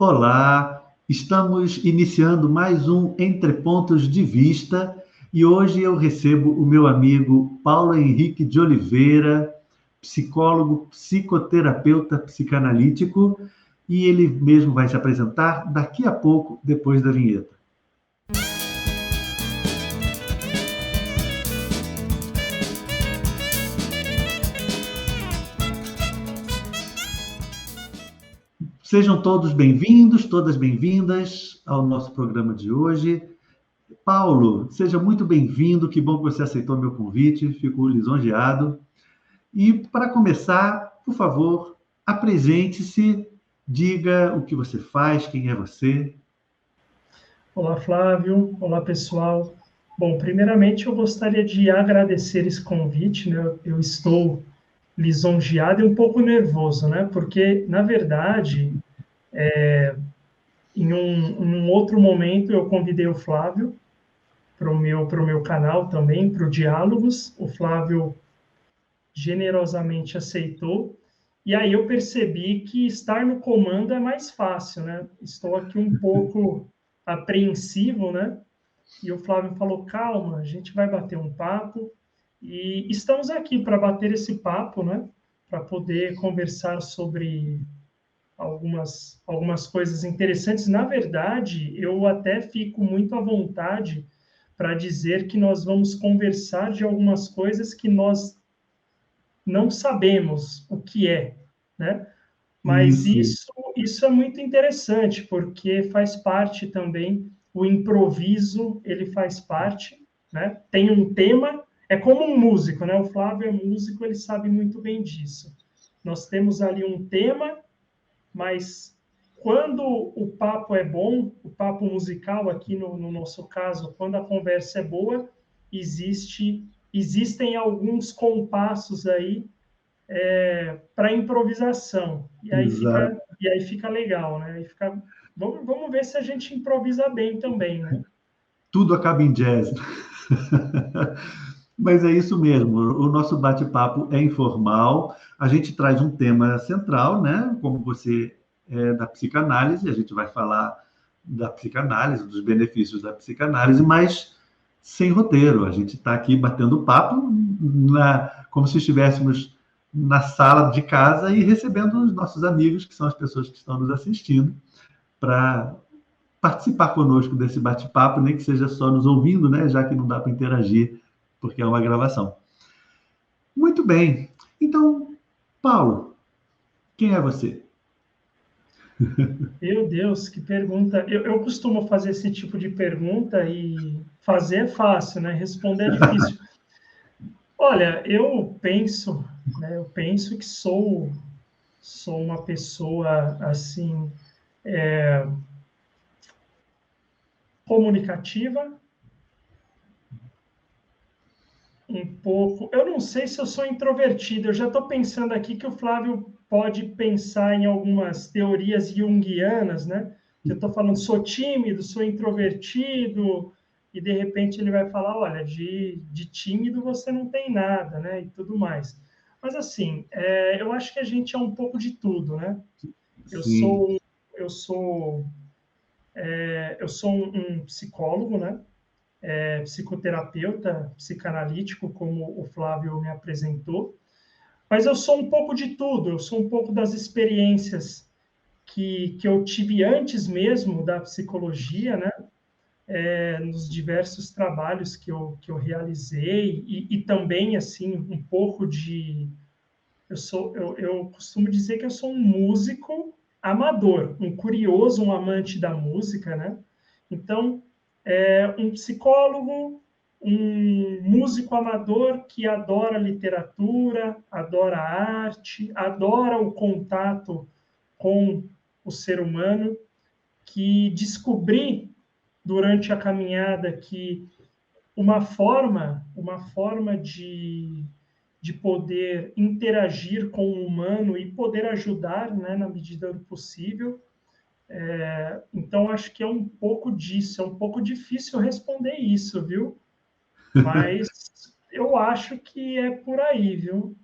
Olá, estamos iniciando mais um Entre Pontos de Vista e hoje eu recebo o meu amigo Paulo Henrique de Oliveira, psicólogo, psicoterapeuta, psicanalítico, e ele mesmo vai se apresentar daqui a pouco, depois da vinheta. Sejam todos bem-vindos, todas bem-vindas ao nosso programa de hoje. Paulo, seja muito bem-vindo, que bom que você aceitou meu convite, fico lisonjeado. E para começar, por favor, apresente-se, diga o que você faz, quem é você. Olá, Flávio. Olá, pessoal. Bom, primeiramente eu gostaria de agradecer esse convite, né? Eu estou lisonjeado e um pouco nervoso, né? Porque, na verdade, em um outro momento eu convidei o Flávio para o meu canal também, para o Diálogos. O Flávio generosamente aceitou. E aí eu percebi que estar no comando é mais fácil, né? Estou aqui um pouco apreensivo, né? E o Flávio falou: calma, a gente vai bater um papo. E estamos aqui para bater esse papo, né? Para poder conversar sobre algumas coisas interessantes. Na verdade, eu até fico muito à vontade para dizer que nós vamos conversar de algumas coisas que nós não sabemos o que é, né? Mas Isso, isso é muito interessante, porque faz parte também, o improviso, ele faz parte, né? Tem um tema, é como um músico, né? O Flávio é músico, ele sabe muito bem disso. Nós temos ali um tema, mas quando o papo é bom, o papo musical aqui no nosso caso, quando a conversa é boa, existem alguns compassos aí para improvisação. exato. E aí fica legal, né? Vamos ver se a gente improvisa bem também, né? Tudo acaba em jazz. Mas é isso mesmo, o nosso bate-papo é informal, a gente traz um tema central, né? Como você é da psicanálise, a gente vai falar da psicanálise, dos benefícios da psicanálise, mas sem roteiro. A gente está aqui batendo papo como se estivéssemos na sala de casa e recebendo os nossos amigos, que são as pessoas que estão nos assistindo, para participar conosco desse bate-papo, nem que seja só nos ouvindo, né? Já que não dá para interagir, porque é uma gravação. Muito bem. Então, Paulo, quem é você? Meu Deus, que pergunta. Eu costumo fazer esse tipo de pergunta e fazer é fácil, né? Responder é difícil. Olha, eu penso que sou uma pessoa assim comunicativa, um pouco. Eu não sei se eu sou introvertido. Eu já estou pensando aqui que o Flávio pode pensar em algumas teorias junguianas, né? Que eu estou falando, sou tímido, sou introvertido, e de repente ele vai falar, olha, de tímido você não tem nada, né? E tudo mais. Mas assim, eu acho que a gente é um pouco de tudo, né? Eu Sim. sou, eu sou, eu sou um psicólogo, né? Psicoterapeuta, psicanalítico, como o Flávio me apresentou, mas eu sou um pouco de tudo, eu sou um pouco das experiências que eu tive antes mesmo da psicologia, né? Nos diversos trabalhos que eu realizei, e também, assim, um pouco de... Eu costumo dizer que eu sou um músico amador, um curioso, um amante da música, né? Então, um psicólogo, um músico amador que adora literatura, adora arte, adora o contato com o ser humano, que descobri durante a caminhada que uma forma de poder interagir com o humano e poder ajudar, né, na medida do possível. Então, acho que é um pouco disso. É um pouco difícil responder isso, viu? Mas eu acho que é por aí, viu?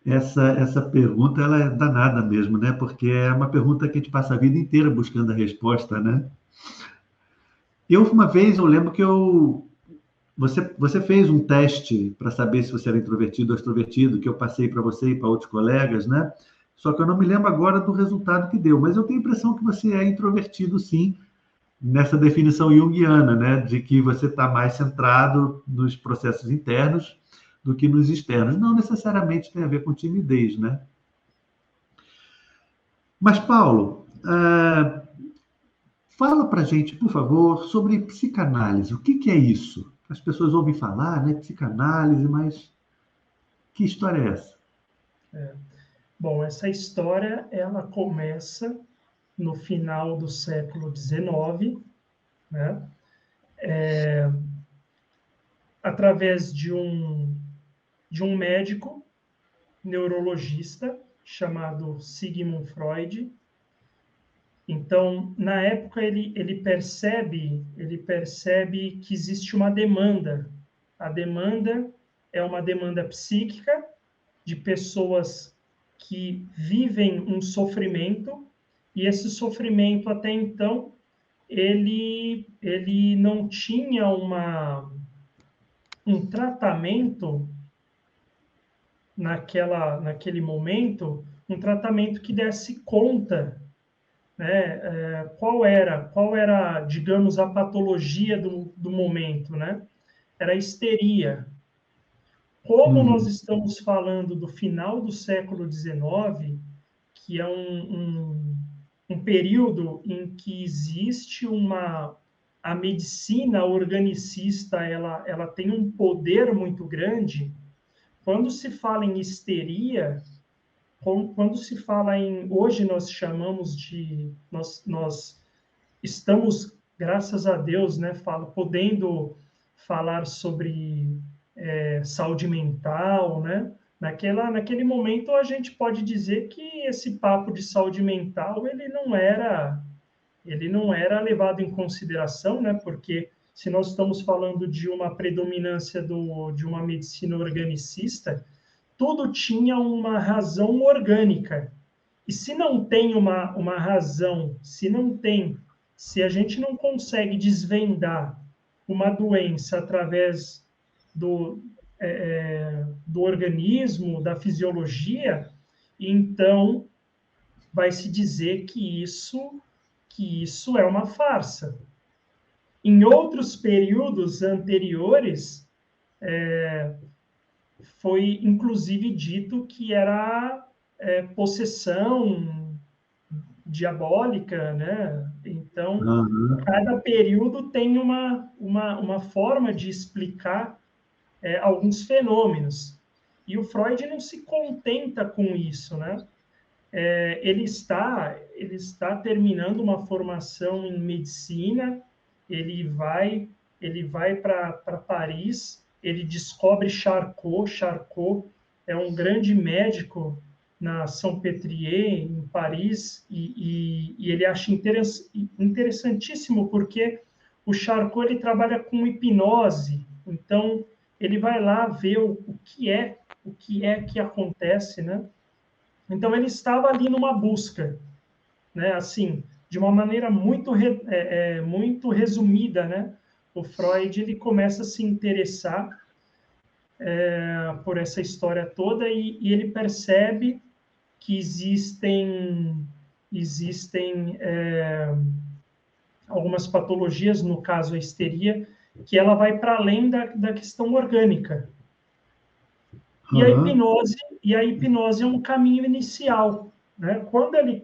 Essa pergunta ela é danada mesmo, né? Porque é uma pergunta que a gente passa a vida inteira buscando a resposta, né? Uma vez, eu lembro que você fez um teste para saber se você era introvertido ou extrovertido, que eu passei para você e para outros colegas, né? Só que eu não me lembro agora do resultado que deu, mas eu tenho a impressão que você é introvertido, sim, nessa definição junguiana, né? De que você está mais centrado nos processos internos do que nos externos. Não necessariamente tem a ver com timidez, né? Mas, Paulo, fala para gente, por favor, sobre psicanálise. O que é isso? As pessoas ouvem falar, né? Psicanálise, mas que história é essa? Bom, essa história ela começa no final do século XIX, né? Através de um médico neurologista chamado Sigmund Freud. Então, na época, ele percebe que existe uma demanda. A demanda é uma demanda psíquica de pessoas que vivem um sofrimento, e esse sofrimento, até então, ele não tinha um tratamento naquele momento, um tratamento que desse conta, né? Qual era, digamos, a patologia do momento, né? Era a histeria. Como nós Uhum. estamos falando do final do século XIX, que é um período em que existe a medicina organicista, ela tem um poder muito grande. Quando se fala em histeria, quando se fala hoje nós chamamos nós estamos, graças a Deus, né, podendo falar sobre saúde mental, né? Naquele momento a gente pode dizer que esse papo de saúde mental ele não era levado em consideração, né? Porque se nós estamos falando de uma predominância de uma medicina organicista, tudo tinha uma razão orgânica. E se não tem uma razão, se a gente não consegue desvendar uma doença através do, do organismo, da fisiologia, então vai se dizer que isso é uma farsa. Em outros períodos anteriores, foi inclusive dito que era possessão diabólica, né? Então, Uhum. cada período tem uma forma de explicar alguns fenômenos. E o Freud não se contenta com isso, né? Ele está terminando uma formação em medicina, ele vai, ele vai para Paris, ele descobre Charcot. Charcot é um grande médico na Salpêtrière, em Paris, e ele acha interessantíssimo porque o Charcot ele trabalha com hipnose, então ele vai lá ver o que é que acontece, né? Então ele estava ali numa busca, né? Assim, de uma maneira muito resumida, né? O Freud ele começa a se interessar por essa história toda e ele percebe que existem algumas patologias, no caso a histeria, que ela vai para além da questão orgânica. Uhum. E a hipnose é um caminho inicial, né? Quando ele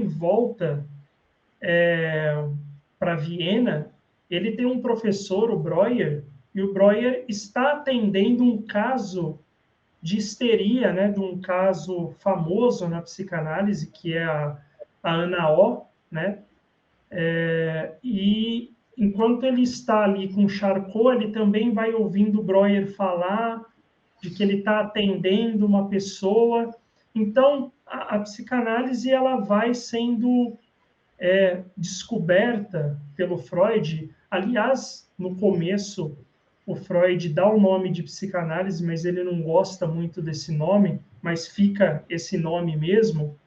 volta para Viena, ele tem um professor, o Breuer, e o Breuer está atendendo um caso de histeria, né? De um caso famoso na psicanálise, que é a Ana O, né? E enquanto ele está ali com Charcot, ele também vai ouvindo o Breuer falar de que ele está atendendo uma pessoa. Então, a psicanálise ela vai sendo descoberta pelo Freud. Aliás, no começo o Freud dá o nome de psicanálise, mas ele não gosta muito desse nome, mas fica esse nome mesmo.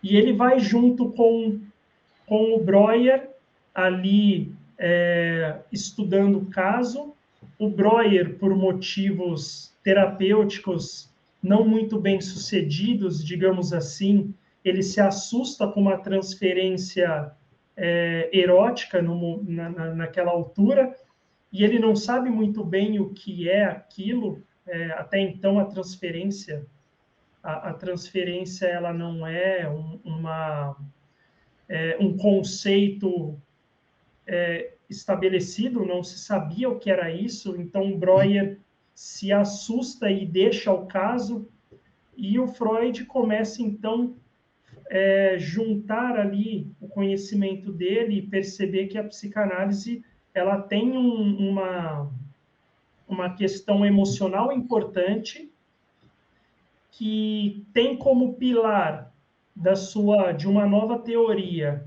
E ele vai junto com o Breuer ali estudando o caso. O Breuer, por motivos terapêuticos não muito bem sucedidos, digamos assim, ele se assusta com uma transferência erótica naquela altura, e ele não sabe muito bem o que é aquilo. Até então, a transferência ela não é um conceito estabelecido, não se sabia o que era isso, então Breuer se assusta e deixa o caso, e o Freud começa, então, juntar ali o conhecimento dele e perceber que a psicanálise ela tem uma questão emocional importante, que tem como pilar de uma nova teoria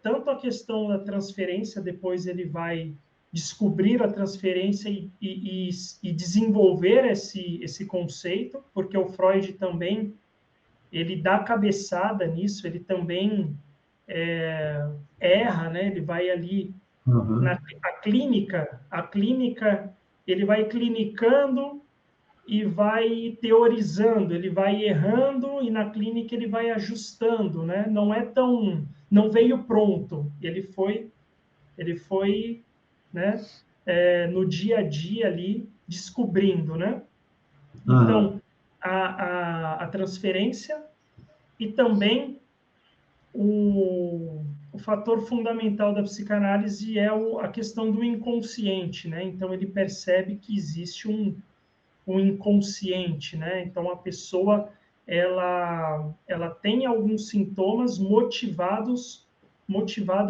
tanto a questão da transferência, depois ele vai descobrir a transferência e desenvolver esse conceito, porque o Freud também ele dá cabeçada nisso, ele também erra, né? Ele vai ali na a clínica, ele vai clinicando e vai teorizando, ele vai errando e na clínica ele vai ajustando, né? Não veio pronto, ele foi, né? No dia a dia ali descobrindo, né? Então a transferência e também o fator fundamental da psicanálise é a questão do inconsciente, né? Então ele percebe que existe um inconsciente, né? Então a pessoa ela tem alguns sintomas motivado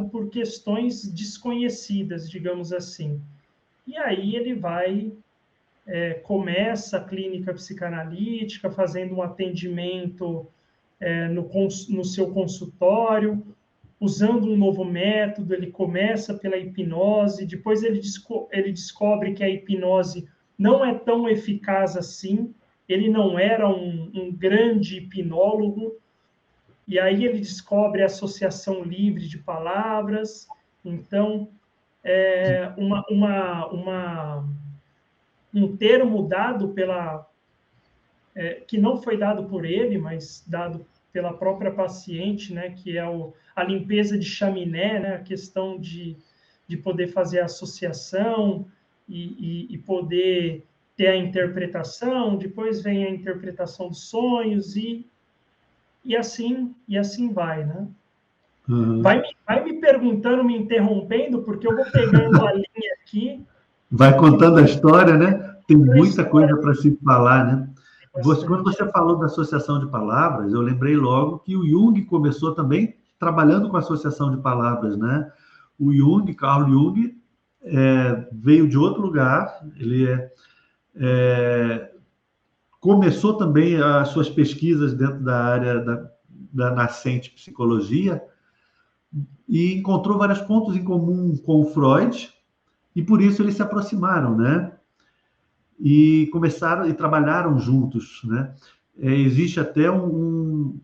por questões desconhecidas, digamos assim. E aí ele começa a clínica psicanalítica, fazendo um atendimento no seu consultório, usando um novo método. Ele começa pela hipnose, depois ele descobre que a hipnose não é tão eficaz assim, ele não era um grande hipnólogo, e aí ele descobre a associação livre de palavras. Então, um termo dado que não foi dado por ele, mas dado pela própria paciente, né, que é a limpeza de chaminé, né, a questão de poder fazer a associação e poder ter a interpretação. Depois vem a interpretação dos sonhos e assim vai, né? Vai me perguntando, me interrompendo, porque eu vou pegando a linha aqui. Vai contando a história, né? Tem muita coisa para se falar, né? Quando você falou da associação de palavras, eu lembrei logo que o Jung começou também trabalhando com associação de palavras, né? O Jung, Carl Jung, veio de outro lugar, ele começou também as suas pesquisas dentro da área da nascente psicologia e encontrou vários pontos em comum com o Freud, e por isso eles se aproximaram, né? E começaram e trabalharam juntos, né? Existe até um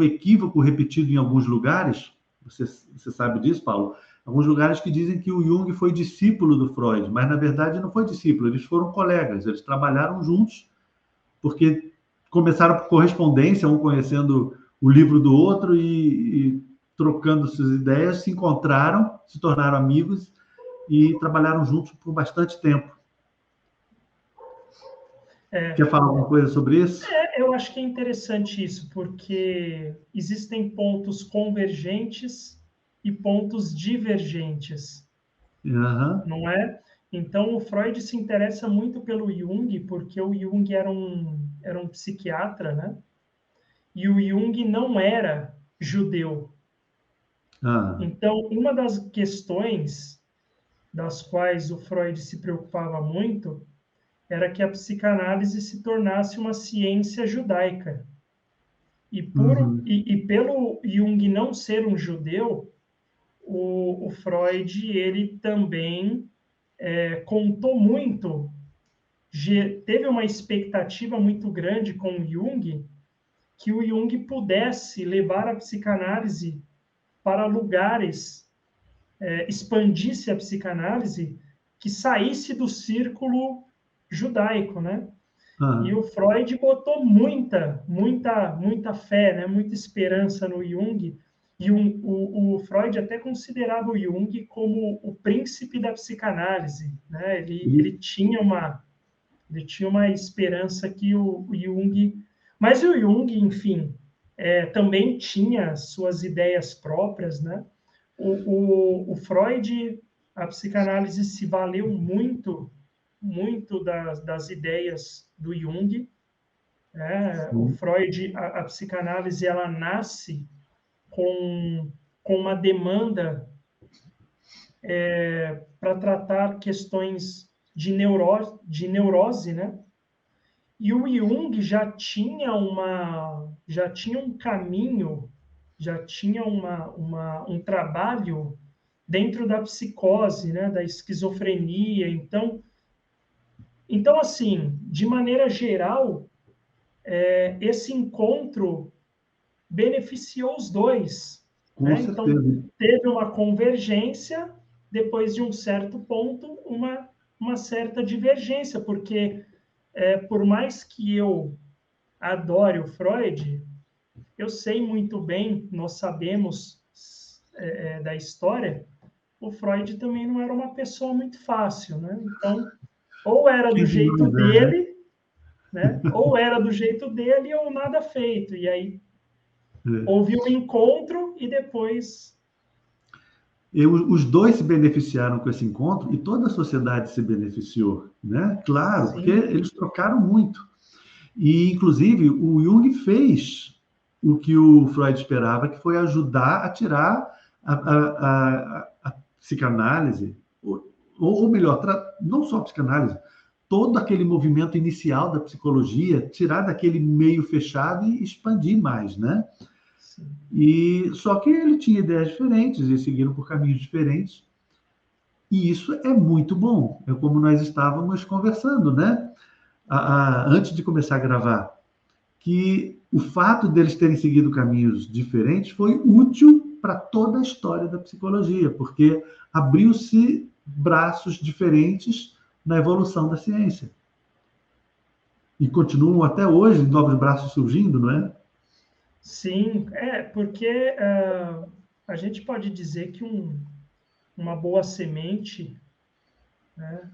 equívoco repetido em alguns lugares, você sabe disso, Paulo? Alguns lugares que dizem que o Jung foi discípulo do Freud, mas na verdade não foi discípulo, eles foram colegas, eles trabalharam juntos, porque começaram por correspondência, um conhecendo o livro do outro e trocando suas ideias, se encontraram, se tornaram amigos e trabalharam juntos por bastante tempo. Quer falar alguma coisa sobre isso? Eu acho que é interessante isso, porque existem pontos convergentes e pontos divergentes, não é? Então, o Freud se interessa muito pelo Jung, porque o Jung era um psiquiatra, né? E o Jung não era judeu. Então, uma das questões das quais o Freud se preocupava muito era que a psicanálise se tornasse uma ciência judaica. E pelo Jung não ser um judeu, o Freud ele também contou muito, teve uma expectativa muito grande com o Jung, que o Jung pudesse levar a psicanálise para lugares, expandisse a psicanálise, que saísse do círculo judaico, né? E o Freud botou muita fé, né? Muita esperança no Jung. E o Freud até considerava o Jung como o príncipe da psicanálise, né? Ele tinha uma esperança que o Jung... Mas o Jung, enfim, também tinha suas ideias próprias, né? O Freud, a psicanálise se valeu muito das ideias do Jung, né? O Freud, a psicanálise, ela nasce com uma demanda para tratar questões de neurose, né? E o Jung já tinha um caminho, já tinha um trabalho dentro da psicose, né? Da esquizofrenia. Então, assim, de maneira geral, esse encontro beneficiou os dois, né? Então, teve uma convergência, depois de um certo ponto, uma certa divergência, porque, por mais que eu adore o Freud, eu sei muito bem, nós sabemos da história, o Freud também não era uma pessoa muito fácil, né? Então, ou era do jeito dele, né? Ou era do jeito dele ou nada feito. E aí houve um encontro e depois... Os dois se beneficiaram com esse encontro e toda a sociedade se beneficiou, né? Claro, porque eles trocaram muito. E, inclusive, o Jung fez o que o Freud esperava, que foi ajudar a tirar a psicanálise, ou melhor, não só a psicanálise, todo aquele movimento inicial da psicologia, tirar daquele meio fechado e expandir mais, né? E só que ele tinha ideias diferentes, eles seguiram por caminhos diferentes, e isso é muito bom. É como nós estávamos conversando, né? Antes de começar a gravar, que o fato deles terem seguido caminhos diferentes foi útil para toda a história da psicologia, porque abriu-se braços diferentes na evolução da ciência. E continuam até hoje novos braços surgindo, não é? Sim, porque a gente pode dizer que uma boa semente, né,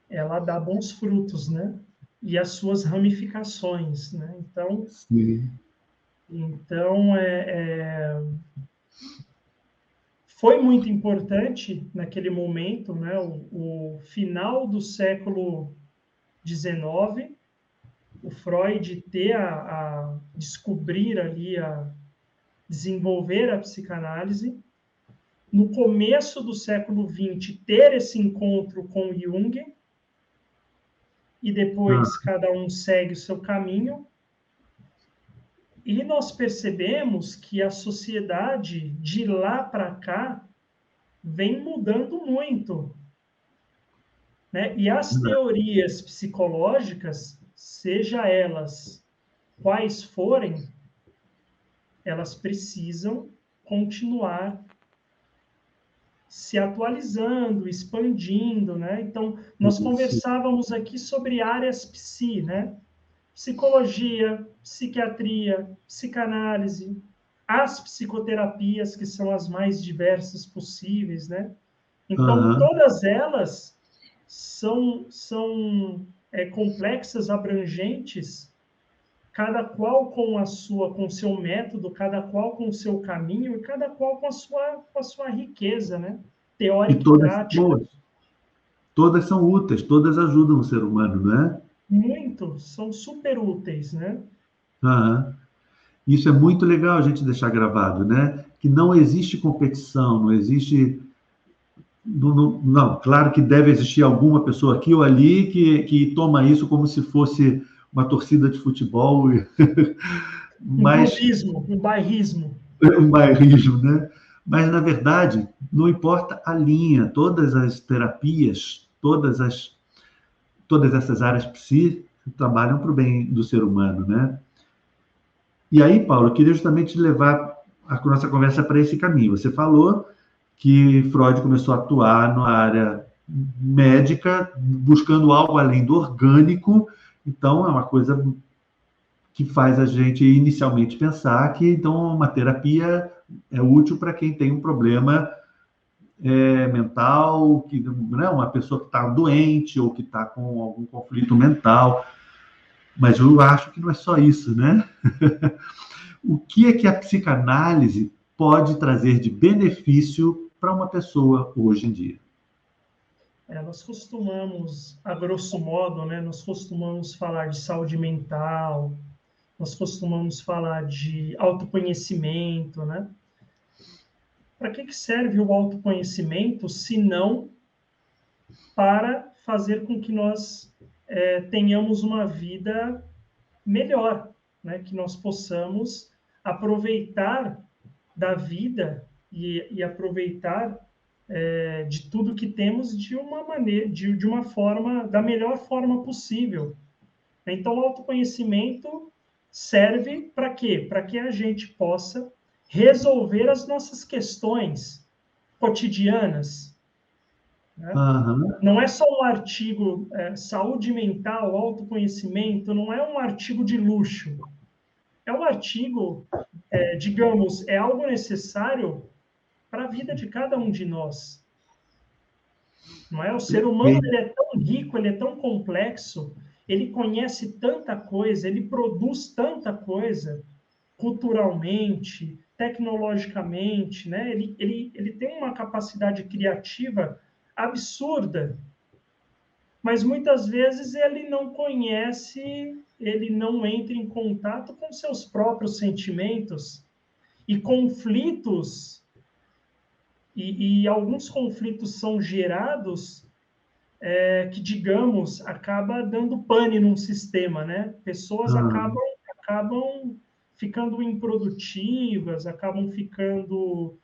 ela dá bons frutos, né? E as suas ramificações, né? Então, foi muito importante naquele momento, né? O final do século XIX, o Freud ter descobrir ali, desenvolver a psicanálise. No começo do século XX, ter esse encontro com Jung, e depois cada um segue o seu caminho. E nós percebemos que a sociedade, de lá para cá, vem mudando muito, né? E as teorias psicológicas, seja elas quais forem, elas precisam continuar se atualizando, expandindo, né? Então, nós conversávamos aqui sobre áreas psi, né? Psicologia, psiquiatria, psicanálise, as psicoterapias, que são as mais diversas possíveis, né? Então, todas elas são complexas, abrangentes, cada qual com o seu método, cada qual com o seu caminho, e cada qual com a sua riqueza, né? Teórica e prática. Todas são úteis, todas ajudam o ser humano, não é? Muito, são super úteis, né? Isso é muito legal a gente deixar gravado, né? Que não existe competição, não existe... Não, claro que deve existir alguma pessoa aqui ou ali que toma isso como se fosse uma torcida de futebol. Mas... Um bairrismo. Um bairrismo, né? Mas, na verdade, não importa a linha, todas as terapias, todas essas áreas psi trabalham para o bem do ser humano, né? E aí, Paulo, eu queria justamente levar a nossa conversa para esse caminho. Você falou que Freud começou a atuar na área médica, buscando algo além do orgânico, então é uma coisa que faz a gente inicialmente pensar que então uma terapia é útil para quem tem um problema mental, que, né, uma pessoa que está doente ou que está com algum conflito mental. Mas eu acho que não é só isso, né? O que é que a psicanálise pode trazer de benefício para uma pessoa hoje em dia? Nós costumamos, a grosso modo, né, nós costumamos falar de saúde mental, nós costumamos falar de autoconhecimento, né? Para que serve o autoconhecimento, se não para fazer com que nós tenhamos uma vida melhor, né? Que nós possamos aproveitar da vida e aproveitar de tudo que temos de uma maneira, de uma forma, da melhor forma possível. Então, o autoconhecimento serve para quê? Para que a gente possa resolver as nossas questões cotidianas, né? Uhum. Não é só um artigo, saúde mental, autoconhecimento, não é um artigo de luxo. É um artigo, digamos, é algo necessário para a vida de cada um de nós. Não é? O ser humano ele é tão rico, ele é tão complexo, ele conhece tanta coisa, ele produz tanta coisa, culturalmente, tecnologicamente, né? Ele tem uma capacidade criativa absurda, mas muitas vezes ele não conhece, ele não entra em contato com seus próprios sentimentos e conflitos, e alguns conflitos são gerados que, digamos, acaba dando pane num sistema, né? Pessoas acabam ficando improdutivas, acabam ficando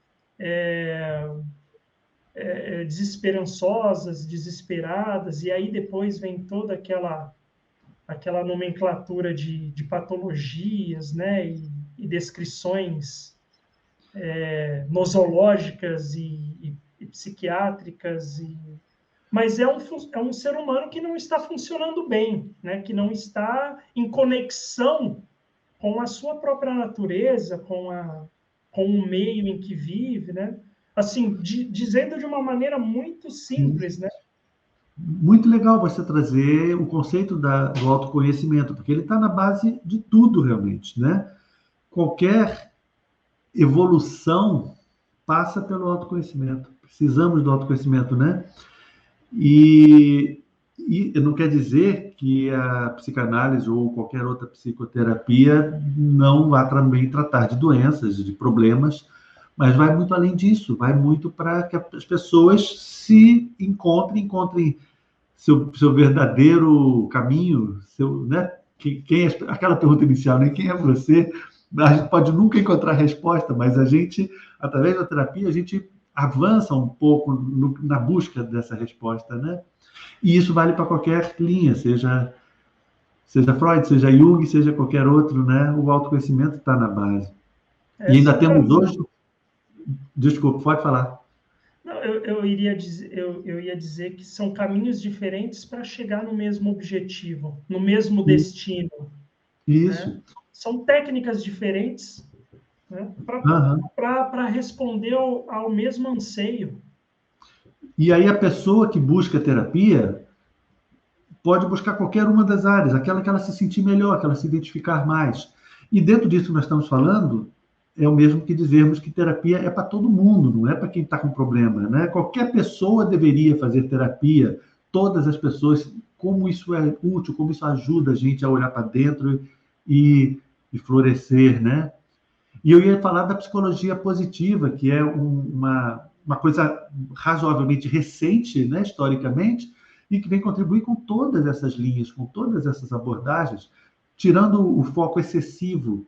desesperançosas, desesperadas, e aí depois vem toda aquela nomenclatura de patologias, né? E descrições nosológicas e psiquiátricas mas é um ser humano que não está funcionando bem, né? Que não está em conexão com a sua própria natureza, com o meio em que vive, né? Assim, dizendo de uma maneira muito simples, né? Muito legal você trazer o conceito do autoconhecimento, porque ele está na base de tudo, realmente, né? Qualquer evolução passa pelo autoconhecimento. Precisamos do autoconhecimento, né? E não quer dizer que a psicanálise ou qualquer outra psicoterapia não vá também tratar de doenças, de problemas, mas vai muito além disso, vai muito para que as pessoas se encontrem seu verdadeiro caminho, né? Aquela pergunta inicial, né? Quem é você? A gente pode nunca encontrar a resposta, mas a gente, através da terapia, a gente avança um pouco na busca dessa resposta, né? E isso vale para qualquer linha, seja Freud, seja Jung, seja qualquer outro, né? O autoconhecimento está na base. E ainda temos hoje... Desculpa, pode falar. Não, eu ia dizer que são caminhos diferentes para chegar no mesmo objetivo, no mesmo destino. Isso. Né? São técnicas diferentes, né? Para responder ao mesmo anseio. E aí a pessoa que busca terapia pode buscar qualquer uma das áreas, aquela que ela se sentir melhor, que ela se identificar mais. E dentro disso que nós estamos falando, é o mesmo que dizermos que terapia é para todo mundo, não é para quem está com problema, né? Qualquer pessoa deveria fazer terapia, todas as pessoas, como isso é útil, como isso ajuda a gente a olhar para dentro e florescer, né? E eu ia falar da psicologia positiva, que é uma coisa razoavelmente recente, né, historicamente, e que vem contribuir com todas essas linhas, com todas essas abordagens, tirando o foco excessivo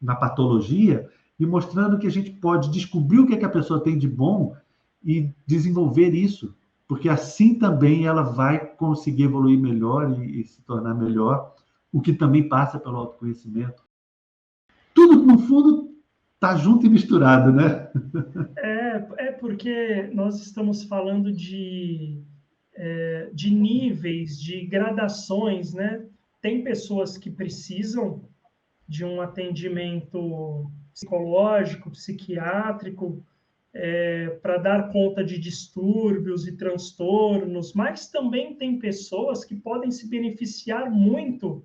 na patologia e mostrando que a gente pode descobrir o que é que a pessoa tem de bom e desenvolver isso, porque assim também ela vai conseguir evoluir melhor e se tornar melhor, o que também passa pelo autoconhecimento. Tudo, no fundo, está junto e misturado, né? É porque nós estamos falando de níveis, de gradações, né? Tem pessoas que precisam de um atendimento psicológico, psiquiátrico, para dar conta de distúrbios e transtornos, mas também tem pessoas que podem se beneficiar muito,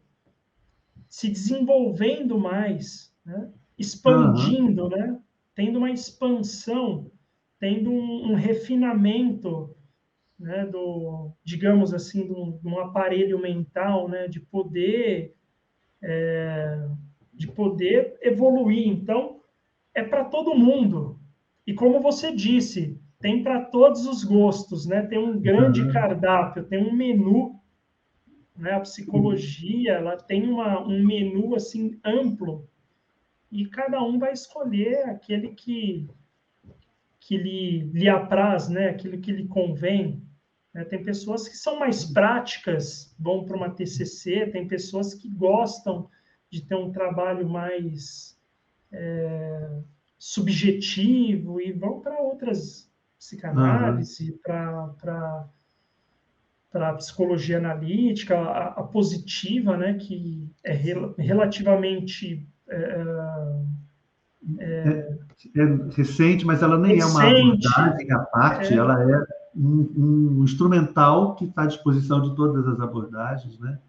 se desenvolvendo mais, né? Uhum. Expandindo, né? Tendo uma expansão, tendo um refinamento, né? Digamos assim, de um aparelho mental, né? De poder evoluir. Então, é para todo mundo. E como você disse, tem para todos os gostos, né? Tem um grande Uhum. cardápio, tem um menu, né? A psicologia, ela tem um menu assim amplo e cada um vai escolher aquele que lhe apraz, né? Aquilo que lhe convém. Né? Tem pessoas que são mais práticas, vão para uma TCC, tem pessoas que gostam de ter um trabalho mais subjetivo e vão para outras Uhum. psicanálise, para psicologia analítica, a positiva, né, que é relativamente É, é recente, mas ela nem é uma recente, abordagem à parte, é, ela é um instrumental que está à disposição de todas as abordagens, né?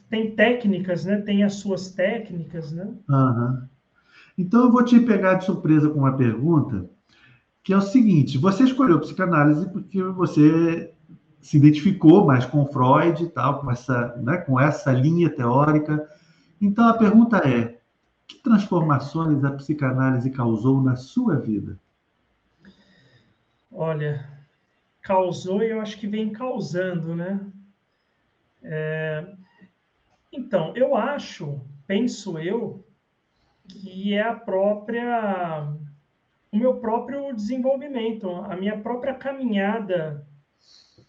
tem técnicas, né, tem as suas técnicas, né? Uhum. Então, eu vou te pegar de surpresa com uma pergunta, que é o seguinte: você escolheu psicanálise porque você se identificou mais com Freud e tal, com essa linha teórica. Então, a pergunta é: que transformações a psicanálise causou na sua vida? Olha, causou e eu acho que vem causando, né? Então, eu acho, penso eu, que é o meu próprio desenvolvimento, a minha própria caminhada,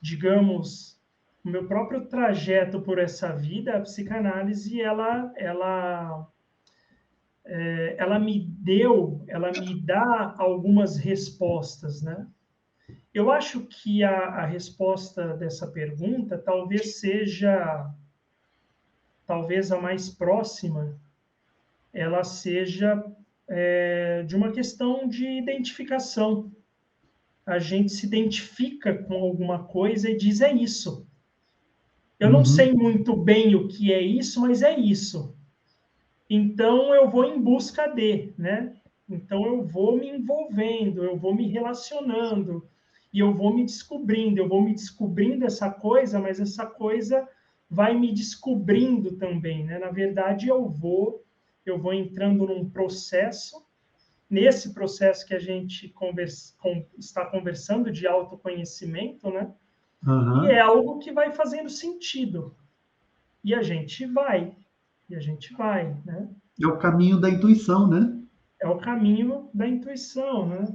digamos, o meu próprio trajeto por essa vida. A psicanálise, ela me dá algumas respostas, né? Eu acho que a resposta dessa pergunta talvez seja, talvez a mais próxima, ela seja de uma questão de identificação. A gente se identifica com alguma coisa e diz: é isso. Eu não Uhum. sei muito bem o que é isso, mas é isso. Então eu vou em busca de, né? Então eu vou me envolvendo, eu vou me relacionando e eu vou me descobrindo essa coisa, mas essa coisa vai me descobrindo também, né? Na verdade eu vou entrando num processo, nesse processo que a gente está conversando de autoconhecimento, né? E é Uhum. algo que vai fazendo sentido. E a gente vai, e a gente vai, né? É o caminho da intuição, né? É o caminho da intuição, né?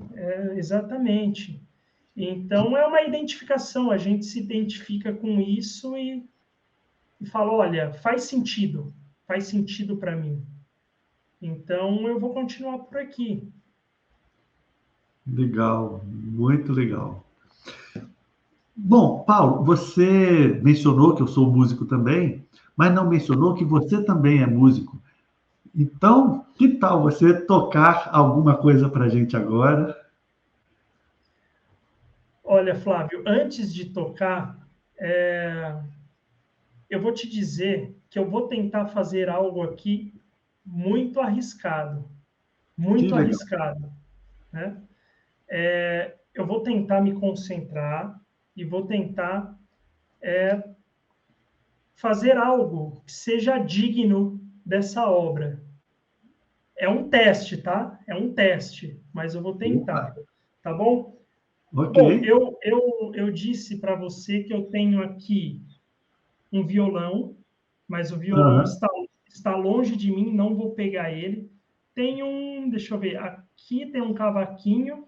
Exatamente. Então, é uma identificação, a gente se identifica com isso e fala: olha, faz sentido para mim. Então, eu vou continuar por aqui. Legal, muito legal. Bom, Paulo, você mencionou que eu sou músico também, mas não mencionou que você também é músico. Então, que tal você tocar alguma coisa para a gente agora? Olha, Flávio, antes de tocar, eu vou te dizer que eu vou tentar fazer algo aqui Que muito legal. arriscado, né? Eu vou tentar me concentrar e vou tentar fazer algo que seja digno dessa obra. É um teste, tá? É um teste, mas eu vou Opa, tentar, tá bom? ok. Bom, eu disse para você que eu tenho aqui um violão, mas o violão Aham. está longe de mim, não vou pegar ele. tem um, deixa eu ver, aqui tem um cavaquinho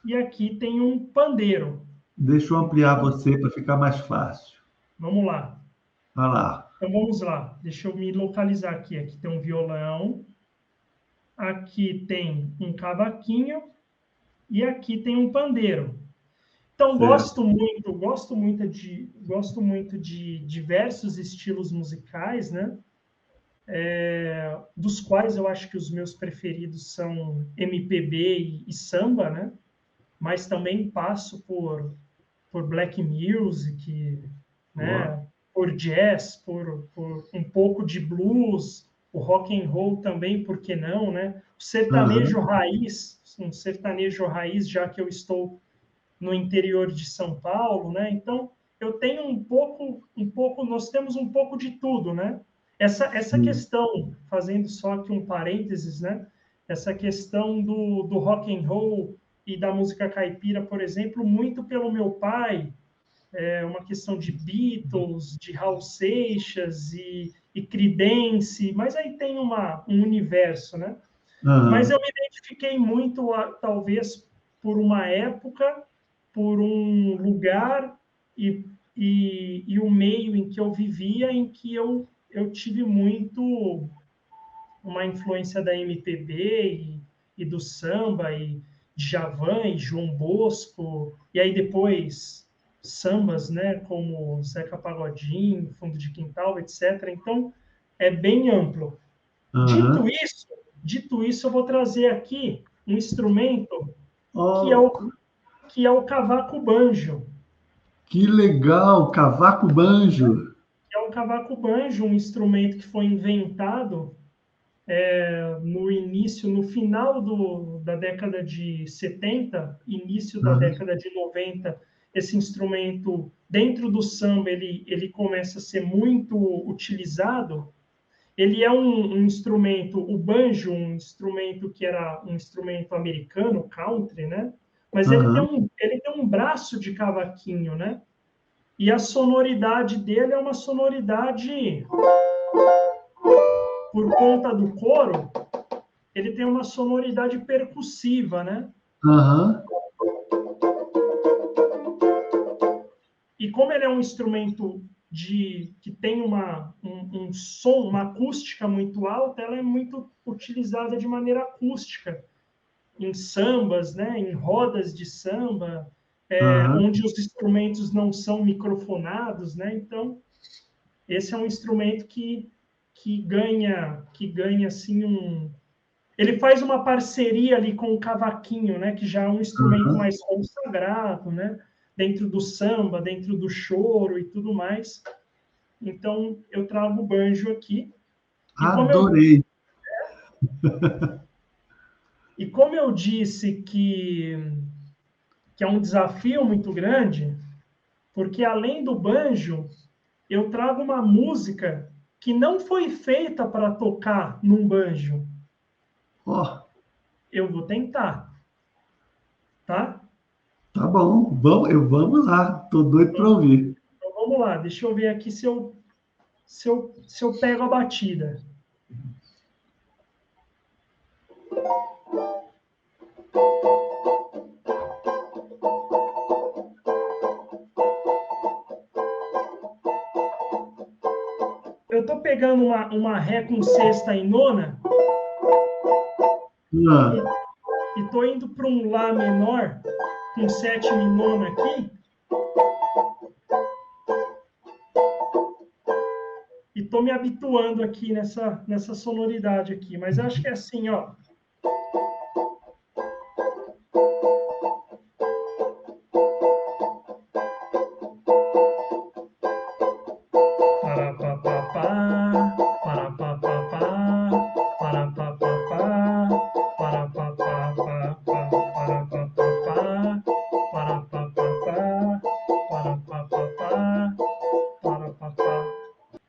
e aqui tem um pandeiro. Deixa eu ampliar você para ficar mais fácil. Vamos lá. Vai lá. Então vamos lá. Deixa eu me localizar aqui. Aqui tem um violão, aqui tem um cavaquinho e aqui tem um pandeiro. Então Certo. gosto muito de diversos estilos musicais, né? Dos quais eu acho que os meus preferidos são MPB e samba, né? Mas também passo por black music, Ó. né? Por jazz, por um pouco de blues, o rock and roll também, por que não, né? O sertanejo Aham. raiz, um sertanejo raiz, já que eu estou no interior de São Paulo, né? Então eu tenho nós temos um pouco de tudo, né? Essa Sim. questão, fazendo só aqui um parênteses, né? Essa questão do rock and roll e da música caipira, por exemplo, muito pelo meu pai, é uma questão de Beatles, de Raul Seixas e Creedence, mas aí tem um universo, né? Mas Aham. eu me identifiquei muito, talvez, por uma época, por um lugar e o meio em que eu vivia, em que eu tive muito uma influência da MPB e do samba, e Djavan e João Bosco, e aí depois sambas, né, como Zeca Pagodinho, Fundo de Quintal, etc. Então, é bem amplo. Dito Aham. isso, dito isso, eu vou trazer aqui um instrumento que é Ó, o, que é o cavaco banjo. que legal! Cavaco banjo. Que é o cavaco banjo, um instrumento que foi inventado no início, no final da década de 70, início da Aham. década de 90. Esse instrumento, dentro do samba, ele começa a ser muito utilizado. Ele é um instrumento, o banjo, um instrumento que era um instrumento americano, country, né? Mas Aham. ele tem um braço de cavaquinho, né? E a sonoridade dele é uma sonoridade, por conta do coro, ele tem uma sonoridade percussiva, né? Aham. E como ele é um instrumento que tem um som, uma acústica muito alta, ela é muito utilizada de maneira acústica em sambas, né? Em rodas de samba, Aham. onde os instrumentos não são microfonados, né? Então, esse é um instrumento que ganha assim ele faz uma parceria ali com o cavaquinho, né, que já é um instrumento Aham. mais consagrado, né, dentro do samba, dentro do choro e tudo mais. Então, eu trago o banjo aqui. E como eu, Adorei. e como eu disse que é um desafio muito grande, porque além do banjo, eu trago uma música que não foi feita para tocar num banjo. Ó, Eu vou tentar, tá? tá bom. Vamos lá. Tô doido para ouvir. Então vamos lá, deixa eu ver aqui se eu pego a batida. Eu estou pegando uma Ré com sexta e nona Ah, e estou indo para um Lá menor com sétima e nona aqui e estou me habituando aqui nessa sonoridade aqui. Mas eu acho que é assim, ó.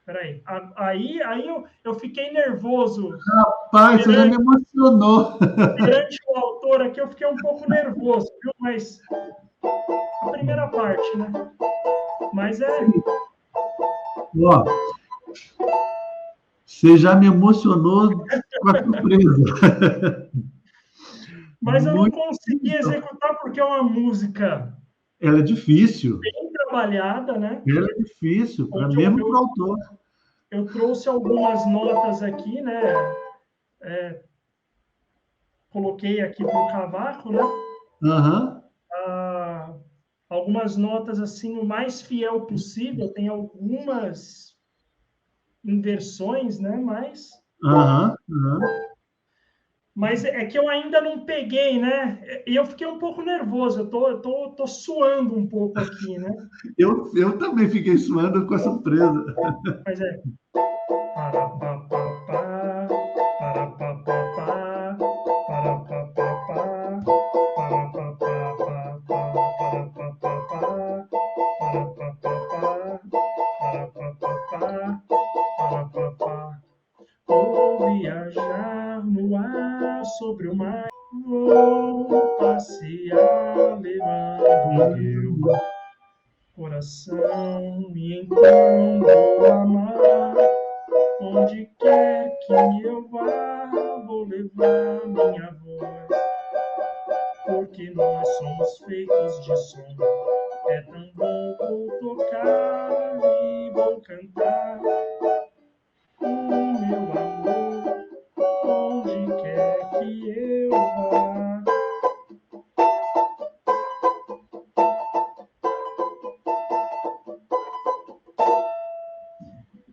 Peraí. Aí eu fiquei nervoso rapaz, você já me perante, emocionou. perante o autor aqui, eu fiquei um pouco nervoso, viu? Mas a primeira parte, né? Mas Ó, Você já me emocionou com a surpresa. Mas eu não Muito, consegui executar porque é uma música ela é difícil. bem trabalhada, né? Ela é difícil, para Onde mesmo para o autor. eu trouxe algumas notas aqui, né? Coloquei aqui para o cavaco, né? Aham, Ah, algumas notas assim o mais fiel possível. Tem algumas inversões, né? aham, aham. Mas é que eu ainda não peguei, né? E eu fiquei um pouco nervoso. Eu tô suando um pouco aqui, né? Eu também fiquei suando com a surpresa. Mas é. Para pa pa pa, para pa pa pa, para pa pa pa, para pa pa pa, para pa pa pa, para pa pa pa, para pa pa pa, para pa pa. Vou viajar no ar sobre o mar, vou passear levando meu coração e então vou amar. Onde quer que eu vá, vou levar minha voz, porque nós somos feitos de som. É tão bom vou tocar e vou cantar o meu amor, onde quer que eu vá.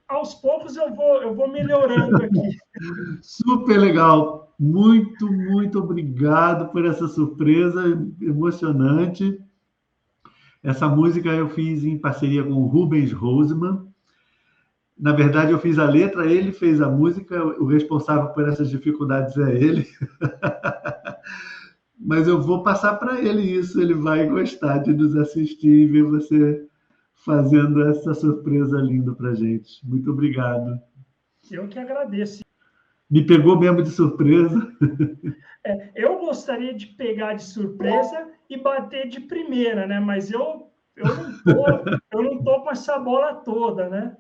Aos poucos eu vou melhorando aqui. Super legal. Muito, muito obrigado por essa surpresa emocionante. Essa música eu fiz em parceria com o Rubens Roseman. Na verdade, eu fiz a letra, ele fez a música, o responsável por essas dificuldades é ele. Mas eu vou passar para ele isso, ele vai gostar de nos assistir e ver você fazendo essa surpresa linda para gente. Muito obrigado. Eu que agradeço. Me pegou mesmo de surpresa. Eu gostaria de pegar de surpresa e bater de primeira, né? Mas eu não tô com essa bola toda, né?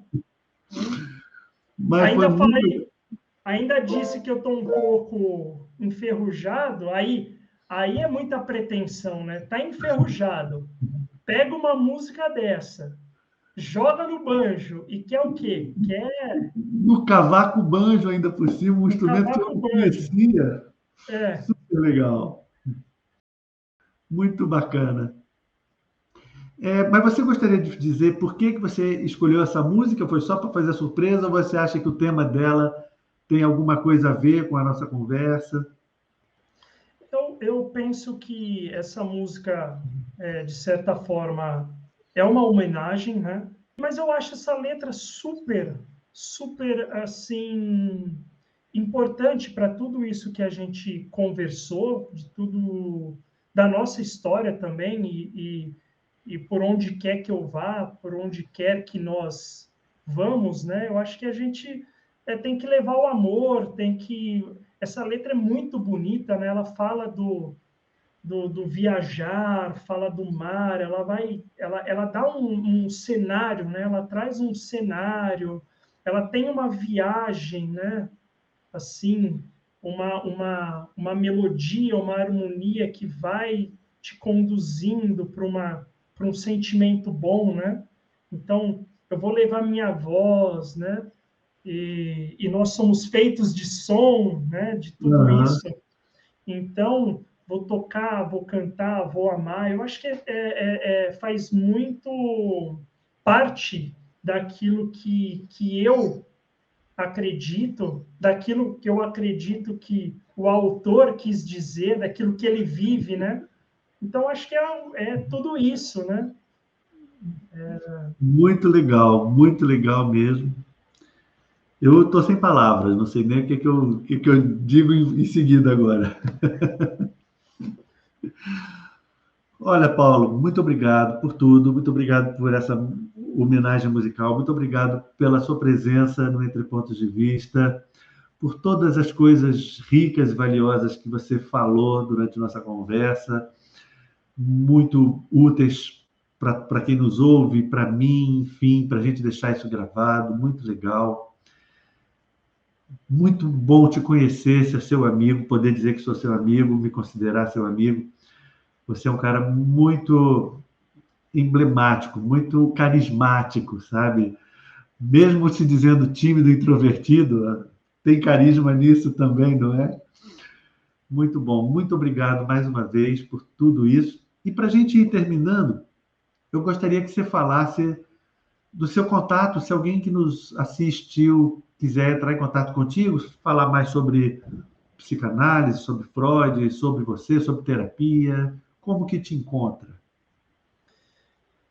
Mas foi Ainda muito. falei, ainda disse que eu estou um pouco enferrujado. Aí é muita pretensão, né? Tá enferrujado. Pega uma música dessa, joga no banjo e quer o quê? Quer No cavaco banjo, ainda por cima, um instrumento que acabar eu com o não banjo. conhecia. É, Super legal. Muito bacana. Mas você gostaria de dizer por que você escolheu essa música? Foi só para fazer surpresa ou você acha que o tema dela tem alguma coisa a ver com a nossa conversa? eu penso que essa música, de certa forma, é uma homenagem, né? Mas eu acho essa letra super, super, assim, importante para tudo isso que a gente conversou, de tudo, da nossa história também, e por onde quer que eu vá, por onde quer que nós vamos, né? Eu acho que a gente tem que levar o amor, tem que. Essa letra é muito bonita, né? Ela fala do viajar, fala do mar, ela dá um cenário, né? Ela traz um cenário, ela tem uma viagem, né? Assim, uma melodia, uma harmonia que vai te conduzindo para um sentimento bom, né? Então, eu vou levar minha voz, né? E nós somos feitos de som, né? De tudo Aham. isso. Então, vou tocar, vou cantar, vou amar. Eu acho que faz muito parte daquilo que eu acredito, daquilo que eu acredito que o autor quis dizer, daquilo que ele vive, né? Então, acho que é tudo isso, né? Muito legal mesmo. Eu estou sem palavras, não sei nem o que eu digo em seguida agora. Olha, Paulo, muito obrigado por tudo, muito obrigado por essa homenagem musical, muito obrigado pela sua presença no Entre Pontos de Vista, por todas as coisas ricas e valiosas que você falou durante nossa conversa, muito úteis para quem nos ouve, para mim, enfim, para a gente deixar isso gravado, muito legal. Muito bom te conhecer, ser seu amigo, poder dizer que sou seu amigo, me considerar seu amigo. Você é um cara muito emblemático, muito carismático, sabe? Mesmo se dizendo tímido, introvertido, tem carisma nisso também, não é? Muito bom. Muito obrigado mais uma vez por tudo isso. E para a gente ir terminando, eu gostaria que você falasse do seu contato, se alguém que nos assistiu quiser entrar em contato contigo, falar mais sobre psicanálise, sobre Freud, sobre você, sobre terapia, como que te encontra?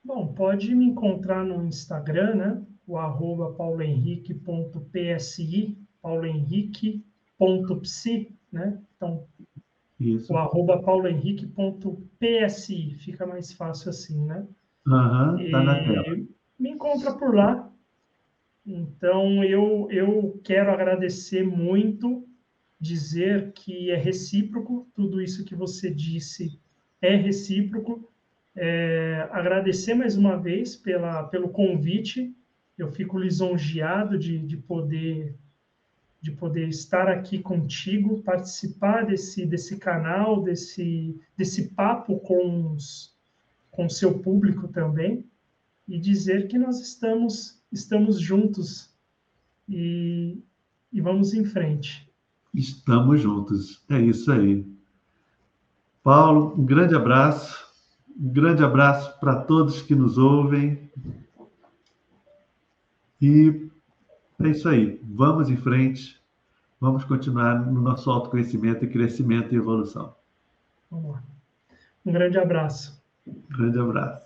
Bom, pode me encontrar no Instagram, né? O arroba paulohenrique.psi, paulohenrique.psi, né? Então, o Isso. arroba paulohenrique.psi, fica mais fácil assim, né? Aham, tá na tela. E me encontra por lá. Então, eu quero agradecer muito, dizer que é recíproco, tudo isso que você disse é recíproco. Agradecer mais uma vez pelo convite. Eu fico lisonjeado de poder estar aqui contigo, participar desse canal, desse papo com o seu público também, e dizer que nós estamos juntos e, e vamos em frente. Estamos juntos. É isso aí. Paulo, um grande abraço para todos que nos ouvem. E é isso aí. Vamos em frente. Vamos continuar no nosso autoconhecimento e crescimento e evolução. Vamos lá. Um grande abraço. Grande abraço.